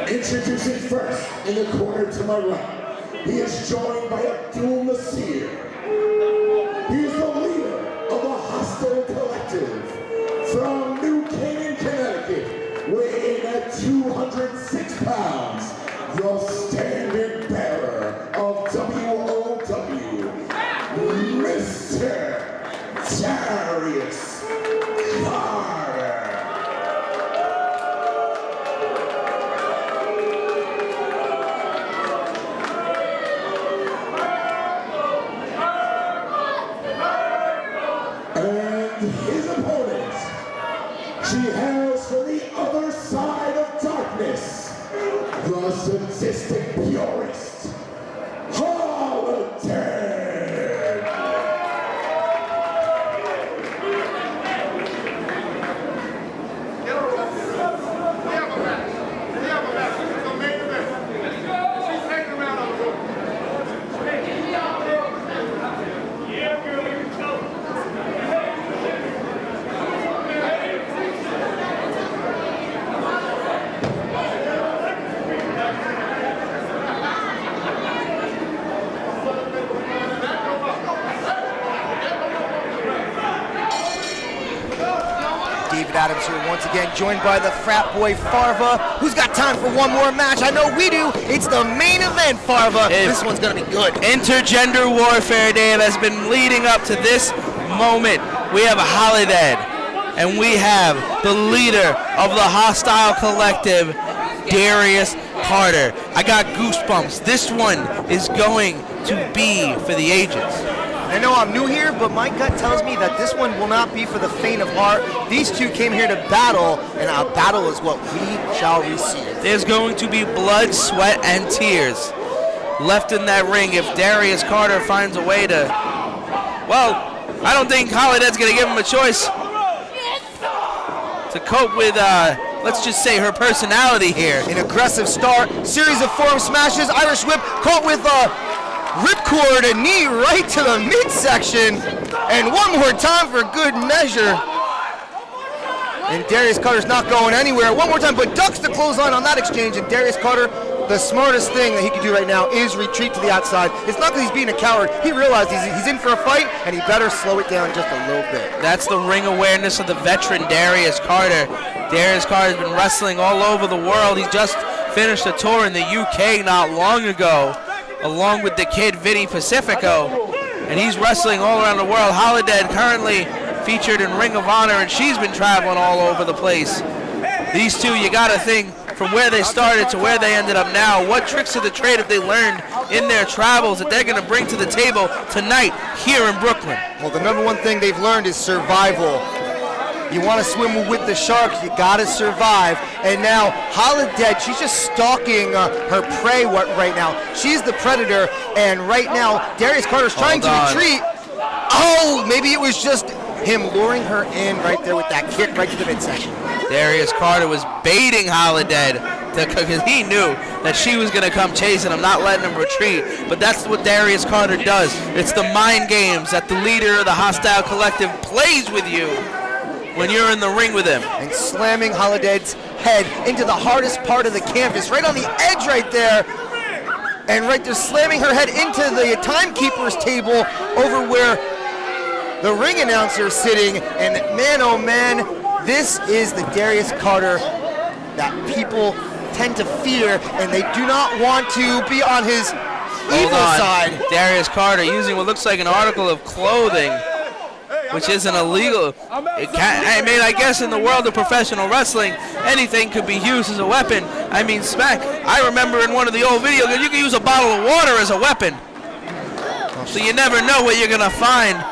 Introducing first, in the corner to my right, he is joined by Abdul Nasir. He is the leader of the Holidead Collective from New Canaan, Connecticut, weighing at 206 pounds, the standard bearer of WOW, Mr. Darius Carter. His opponent, she hails from the other side of darkness, the sadistic purist, Holidead. Adams here once again, joined by the frat boy Farva. Who's got time for one more match? I know we do. It's the main event, Farva. This one's gonna be good. Intergender warfare, Dave, has been leading up to this moment. We have a Holidead, and we have the leader of the hostile collective, Darius Carter. I got goosebumps. This one is going to be for the ages. I know I'm new here, but my gut tells me that this one will not be for the faint of heart. These two came here to battle, and our battle is what we shall receive. There's going to be blood, sweat, and tears left in that ring if Darius Carter finds a way to, well, I don't think Holidead's going to give him a choice to cope with, let's just say, her personality here. An aggressive start, series of forearm smashes, Irish whip, caught with ripcord, a knee right to the midsection, and one more time for good measure. And Darius Carter's not going anywhere. One more time, but ducks the clothesline on that exchange, and Darius Carter, the smartest thing that he can do right now is retreat to the outside. It's not because he's being a coward. He realized he's in for a fight, and he better slow it down just a little bit. That's the ring awareness of the veteran Darius Carter. Darius Carter's been wrestling all over the world. He just finished a tour in the UK not long ago, along with the kid Vinny Pacifico, and he's wrestling all around the world. Holidead currently featured in Ring of Honor, and she's been traveling all over the place. These two, you gotta think, from where they started to where they ended up now, what tricks of the trade have they learned in their travels that they're gonna bring to the table tonight here in Brooklyn? Well, the number one thing they've learned is survival. You want to swim with the sharks, you got to survive. And now Holidead, she's just stalking her prey right now. She's the predator, and right now Darius Carter's trying to retreat. Oh, maybe it was just him luring her in right there with that kick right to the midsection. Darius Carter was baiting Holidead because he knew that she was going to come chasing him, not letting him retreat. But that's what Darius Carter does. It's the mind games that the leader of the hostile collective plays with you when you're in the ring with him. And slamming Holidead's head into the hardest part of the canvas, right on the edge right there. And right there, slamming her head into the timekeeper's table over where the ring announcer is sitting. And man, oh man, this is the Darius Carter that people tend to fear, and they do not want to be on his evil side. Darius Carter using what looks like an article of clothing, which isn't illegal. I mean, I guess in the world of professional wrestling, anything could be used as a weapon. I mean, smack. I remember in one of the old video games, you can use a bottle of water as a weapon. So you never know what you're gonna find.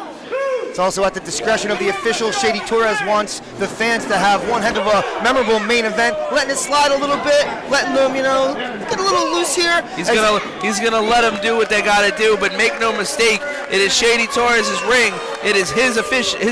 It's also at the discretion of the official. Shady Torres wants the fans to have one heck of a memorable main event, letting it slide a little bit, letting them, you know, get a little loose here. He's gonna let them do what they gotta do, but make no mistake, it is Shady Torres' ring. It is his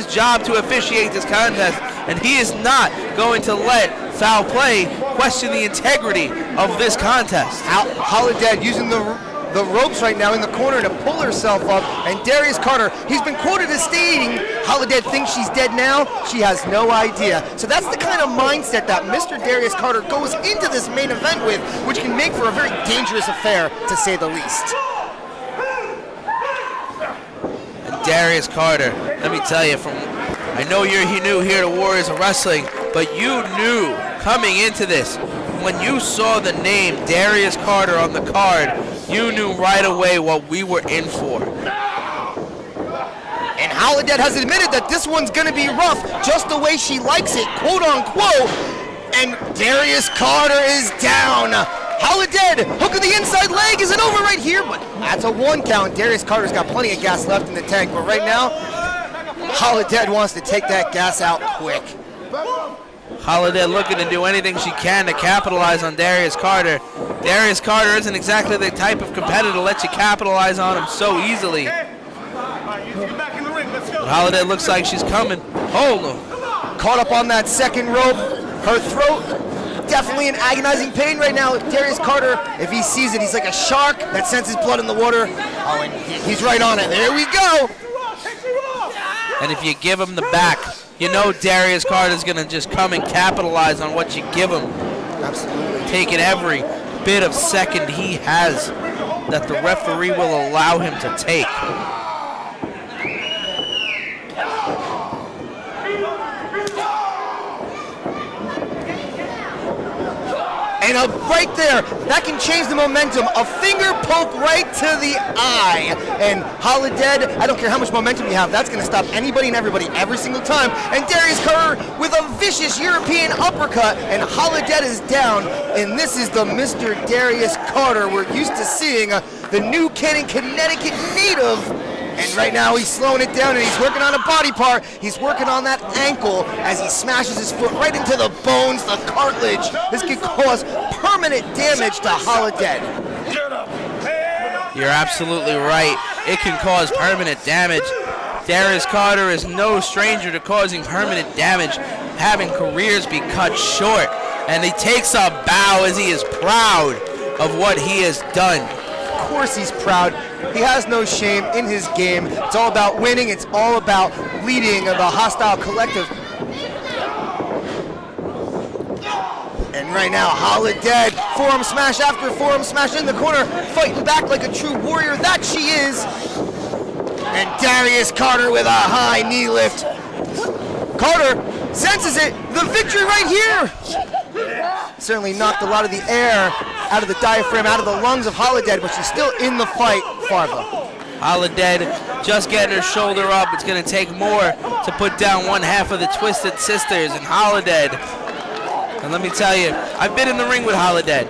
job to officiate this contest, and he is not going to let foul play question the integrity of this contest. Holidead using the the ropes right now in the corner to pull herself up. And Darius Carter, he's been quoted as stating, Holidead thinks she's dead now. She has no idea. So that's the kind of mindset that Mr. Darius Carter goes into this main event with, which can make for a very dangerous affair, to say the least. And Darius Carter, let me tell you, I know you're new here to Warriors of Wrestling, but you knew coming into this, when you saw the name Darius Carter on the card, you knew right away what we were in for. And Holidead has admitted that this one's going to be rough, just the way she likes it, quote unquote. And Darius Carter is down. Holidead, hook of the inside leg, isn't over right here, but that's a 1 count. Darius Carter's got plenty of gas left in the tank, but right now, Holidead wants to take that gas out quick. Holidead looking to do anything she can to capitalize on Darius Carter. Darius Carter isn't exactly the type of competitor to let you capitalize on him so easily. But Holidead looks like she's coming. Hold on. Caught up on that second rope. Her throat definitely in agonizing pain right now. Darius Carter, if he sees it, he's like a shark that senses blood in the water. Oh, and he's right on it. There we go. And if you give him the back, you know Darius Carter's going to just come and capitalize on what you give him. Absolutely. Taking every bit of second he has that the referee will allow him to take. And right there, that can change the momentum. A finger poke right to the eye. And Holidead, I don't care how much momentum you have, that's going to stop anybody and everybody every single time. And Darius Carter with a vicious European uppercut, and Holidead is down. And this is the Mr. Darius Carter we're used to seeing, the new kid in Connecticut native. And right now he's slowing it down and he's working on a body part. He's working on that ankle as he smashes his foot right into the bones, the cartilage. This could cause permanent damage to Holidead. You're absolutely right. It can cause permanent damage. Darius Carter is no stranger to causing permanent damage, having careers be cut short. And he takes a bow as he is proud of what he has done. Of course he's proud. He has no shame in his game. It's all about winning. It's all about leading the hostile collective. And right now, Holidead, forearm smash after forearm smash in the corner, fighting back like a true warrior that she is. And Darius Carter with a high knee lift. Carter senses it. The victory right here. Certainly knocked a lot of the air out of the diaphragm, out of the lungs of Holidead, but she's still in the fight, Farva. Holidead just getting her shoulder up. It's going to take more to put down one half of the Twisted Sisters. And Holidead, and let me tell you, I've been in the ring with Holidead.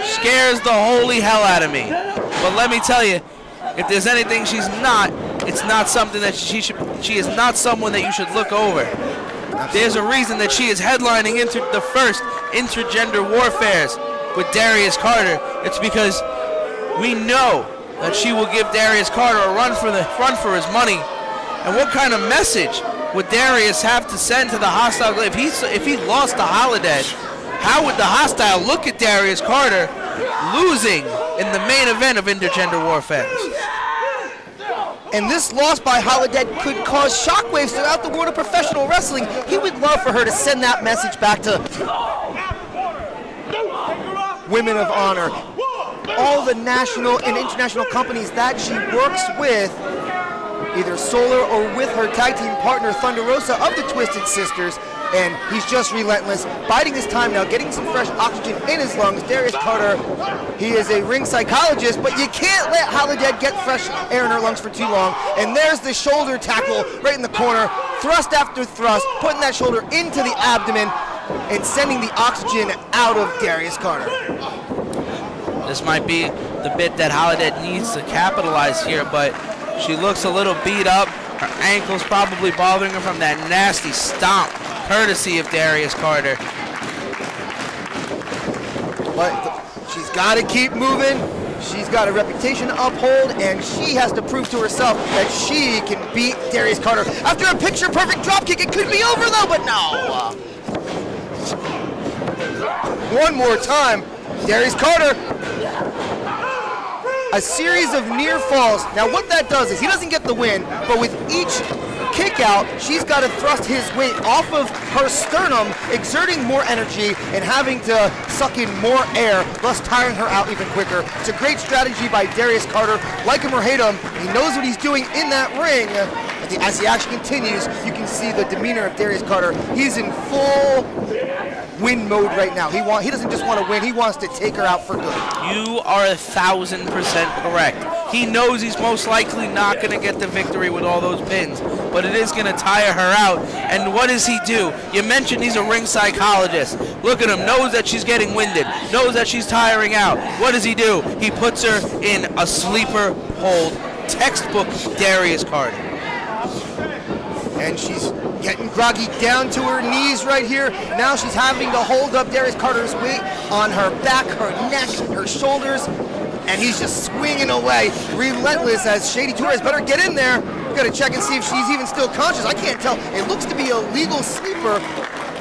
Scares the holy hell out of me. But let me tell you, if there's anything she's not, it's not something that she is not someone that you should look over. There's a reason that she is headlining the first Intergender Warfares with Darius Carter. It's because we know that she will give Darius Carter a run for his money. And what kind of message would Darius have to send to the hostile? If he lost to Holidead, how would the hostile look at Darius Carter losing in the main event of Intergender Warfares? And this loss by Holidead could cause shockwaves throughout the world of professional wrestling. He would love for her to send that message back to Women of Honor, all the national and international companies that she works with, either solo or with her tag team partner Thunder Rosa of the Twisted Sisters. And he's just relentless, biding his time now, getting some fresh oxygen in his lungs. Darius Carter, he is a ring psychologist, but you can't let Holidead get fresh air in her lungs for too long. And there's the shoulder tackle right in the corner, thrust after thrust, putting that shoulder into the abdomen and sending the oxygen out of Darius Carter. This might be the bit that Holidead needs to capitalize here, but she looks a little beat up. Her ankle's probably bothering her from that nasty stomp, courtesy of Darius Carter. But she's got to keep moving. She's got a reputation to uphold, and she has to prove to herself that she can beat Darius Carter. After a picture-perfect dropkick, it could be over, though, but no. One more time. Darius Carter. a series of near falls. Now what that does is he doesn't get the win, but with each kick out, she's got to thrust his weight off of her sternum, exerting more energy and having to suck in more air, thus tiring her out even quicker. It's a great strategy by Darius Carter. Like him or hate him, he knows what he's doing in that ring. As the action continues, you can see the demeanor of Darius Carter. He's in full win mode right now. He doesn't just want to win, he wants to take her out for good. You are 1,000% correct. He knows he's most likely not going to get the victory with all those pins, but it is going to tire her out. And what does he do? You mentioned he's a ring psychologist. Look at him, knows that she's getting winded, knows that she's tiring out. What does he do? He puts her in a sleeper hold. Textbook Darius Carter. And she's getting groggy down to her knees right here. Now she's having to hold up Darius Carter's weight on her back, her neck, her shoulders, and he's just swinging away, relentless as Shady Torres better get in there. We gotta check and see if she's even still conscious. I can't tell. It looks to be a legal sleeper,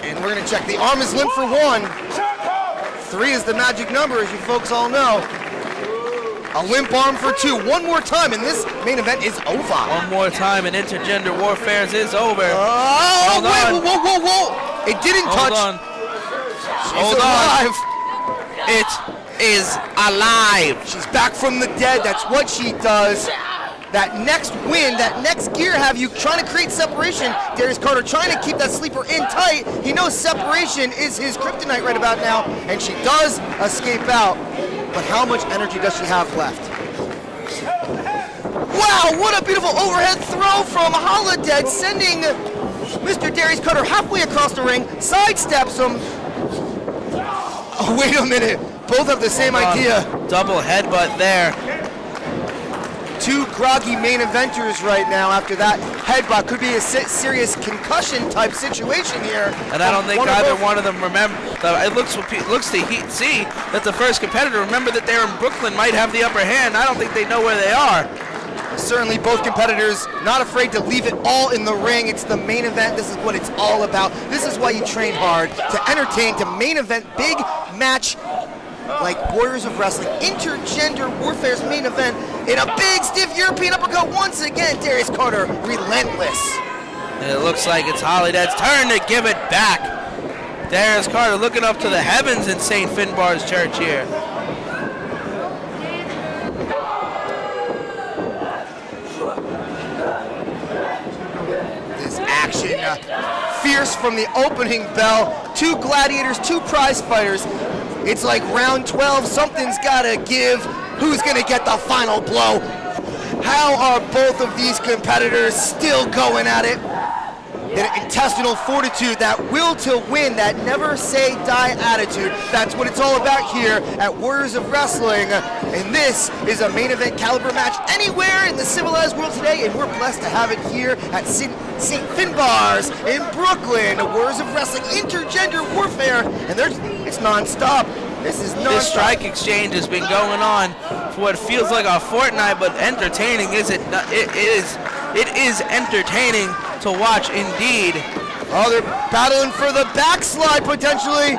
and we're gonna check. The arm is limp for 1. 3 is the magic number, as you folks all know. A limp arm for 2. One more time, and this main event is over. One more time, and Intergender Warfare is over. Oh, wait, whoa. It didn't touch. Hold on. She's alive. It is alive. She's back from the dead. That's what she does. That next win, that next gear have you trying to create separation. Darius Carter trying to keep that sleeper in tight. He knows separation is his kryptonite right about now, and she does escape out. But how much energy does she have left? Wow, what a beautiful overhead throw from Holidead, sending Mr. Darius Carter halfway across the ring, sidesteps him. Oh, wait a minute. Both have the same idea. Double headbutt there. 2 groggy main eventers right now after that headbutt. Could be a serious concussion type situation here. And I don't think either one of them remember. It looks to see that the first competitor, remember that they're in Brooklyn, might have the upper hand. I don't think they know where they are. Certainly both competitors not afraid to leave it all in the ring. It's the main event. This is what it's all about. This is why you train hard, to entertain, to main event, big match like Warriors of Wrestling. Intergender Warfare's main event in a big stiff European uppercut once again. Darius Carter, relentless. And it looks like it's Holidead's turn to give it back. Darius Carter looking up to the heavens in St. Finbar's Church here. This action, fierce from the opening bell. 2 gladiators, 2 prize fighters. It's like round 12, something's gotta give. Who's gonna get the final blow? How are both of these competitors still going at it? That intestinal fortitude, that will to win, that never say die attitude. That's what it's all about here at Warriors of Wrestling. And this is a main event caliber match anywhere in the civilized world today, and we're blessed to have it here at St. Finbar's in Brooklyn. Warriors of Wrestling, Intergender Warfare, and it's non-stop. This is non-stop. This strike exchange has been going on for what feels like a fortnight, but entertaining is it? It is entertaining to watch indeed. Oh, they're battling for the backslide potentially.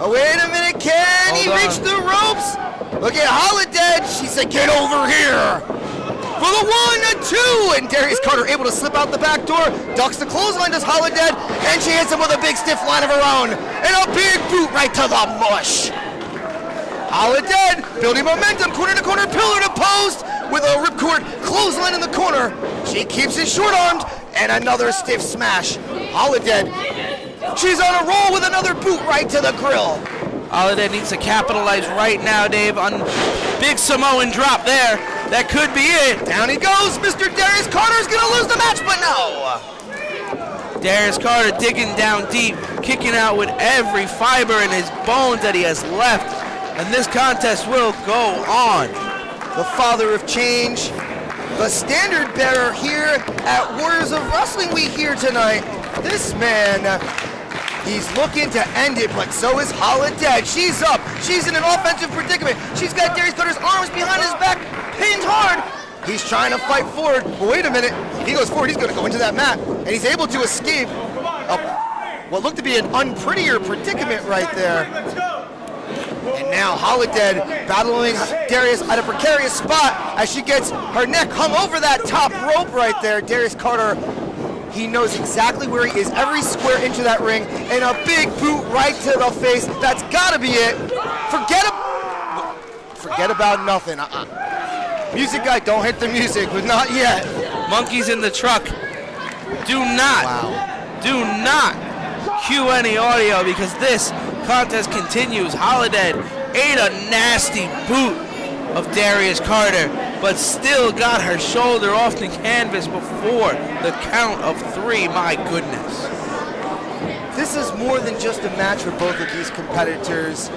Oh, wait a minute, can he reach the ropes? Look at Holidead. She said, get over here. For the 1, 2, and Darius Carter able to slip out the back door, ducks the clothesline, does Holidead, and she hits him with a big stiff line of her own, and a big boot right to the mush. Holidead building momentum, corner to corner, pillar to post, with a ripcord clothesline in the corner. She keeps it short-armed, and another stiff smash. Holidead, she's on a roll with another boot right to the grill. Holidead needs to capitalize right now, Dave, on big Samoan drop there. That could be it. Down he goes. Mr. Darius Carter's gonna lose the match, but no. Darius Carter digging down deep, kicking out with every fiber in his bones that he has left. And this contest will go on. The father of change, the standard bearer here at Warriors of Wrestling we hear tonight. This man, he's looking to end it, but so is Holidead. She's up. She's in an offensive predicament. She's got Darius Carter's arms behind his back, pinned hard. He's trying to fight forward. But wait a minute. If he goes forward, he's going to go into that mat. And he's able to escape what looked to be an unprettier predicament right there. And now Holidead battling Darius at a precarious spot as she gets her neck hung over that top rope right there. Darius Carter, he knows exactly where he is, every square inch of that ring, and a big boot right to the face. That's gotta be it. Forget about nothing. Music guy, don't hit the music, but not yet. Monkeys in the truck. Do not cue any audio because this contest continues. Holidead ate a nasty boot of Darius Carter, but still got her shoulder off the canvas before the count of 3. My goodness. This is more than just a match for both of these competitors.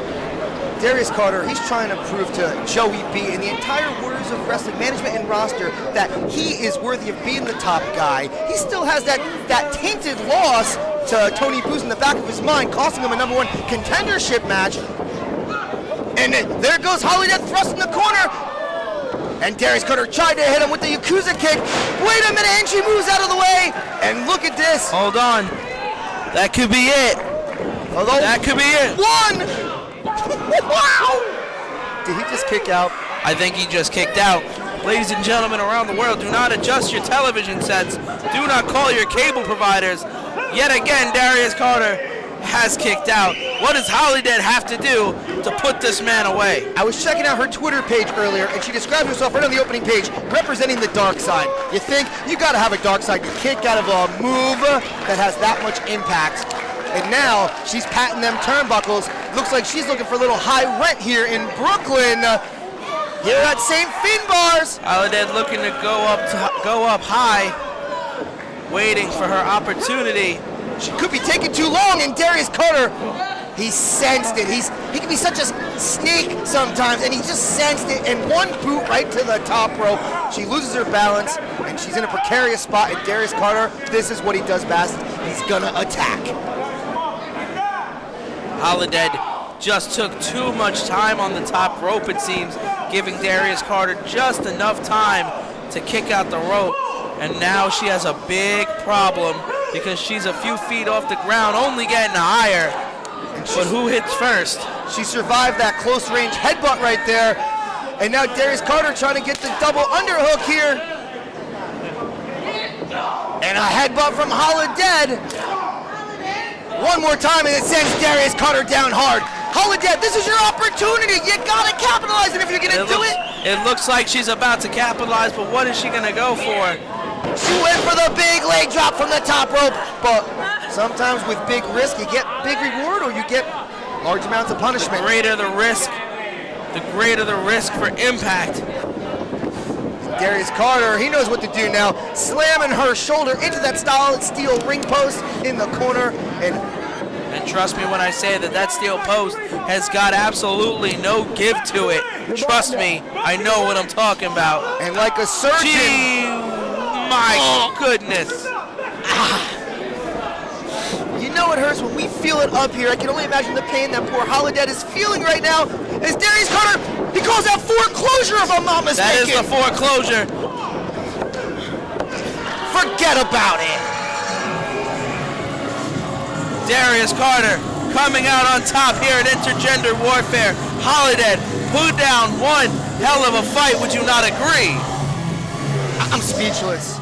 Darius Carter, he's trying to prove to Joey B and the entire Warriors of Wrestling management and roster that he is worthy of being the top guy. He still has that tainted loss to Tony Booz in the back of his mind, costing him a #1 contendership match. And there goes Holidead thrust in the corner. And Darius Carter tried to hit him with the Yakuza kick. Wait a minute, and she moves out of the way. And look at this. Hold on. That could be it. Although that could be it. 1! Wow! Did he just kick out? I think he just kicked out. Ladies and gentlemen around the world, do not adjust your television sets. Do not call your cable providers. Yet again, Darius Carter has kicked out. What does Holidead have to do to put this man away? I was checking out her Twitter page earlier, and she describes herself right on the opening page, representing the dark side. You think you gotta have a dark side. You can't get out of a move that has that much impact. And now she's patting them turnbuckles. Looks like she's looking for a little high rent here in Brooklyn. Here at St. Finn Bars. Holidead looking to go up high, waiting for her opportunity. She could be taking too long, and Darius Carter, he sensed it. He can be such a snake sometimes, and he just sensed it, and one boot right to the top rope. She loses her balance, and she's in a precarious spot, and Darius Carter, this is what he does best. He's gonna attack. Holidead just took too much time on the top rope, it seems, giving Darius Carter just enough time to kick out the rope. And now she has a big problem because she's a few feet off the ground, only getting higher. But who hits first? She survived that close range headbutt right there. And now Darius Carter trying to get the double underhook here. And a headbutt from Holidead. One more time, and it sends Darius Carter down hard. Holidead, this is your opportunity. You gotta capitalize, and if you're gonna do it. It looks like she's about to capitalize, but what is she gonna go for? She went for the big leg drop from the top rope, but sometimes with big risk, you get big reward or you get large amounts of punishment. The greater the risk for impact. Darius Carter, he knows what to do now, slamming her shoulder into that solid steel ring post in the corner. And trust me when I say that steel post has got absolutely no give to it. Trust me, I know what I'm talking about. And like a surgeon. Gee, my goodness. You know it hurts when we feel it up here. I can only imagine the pain that poor Holidead is feeling right now. As Darius Carter, he calls that foreclosure if I'm not mistaken. That is the foreclosure. Forget about it. Darius Carter coming out on top here at Intergender Warfare. Holidead put down one hell of a fight, would you not agree? I'm speechless.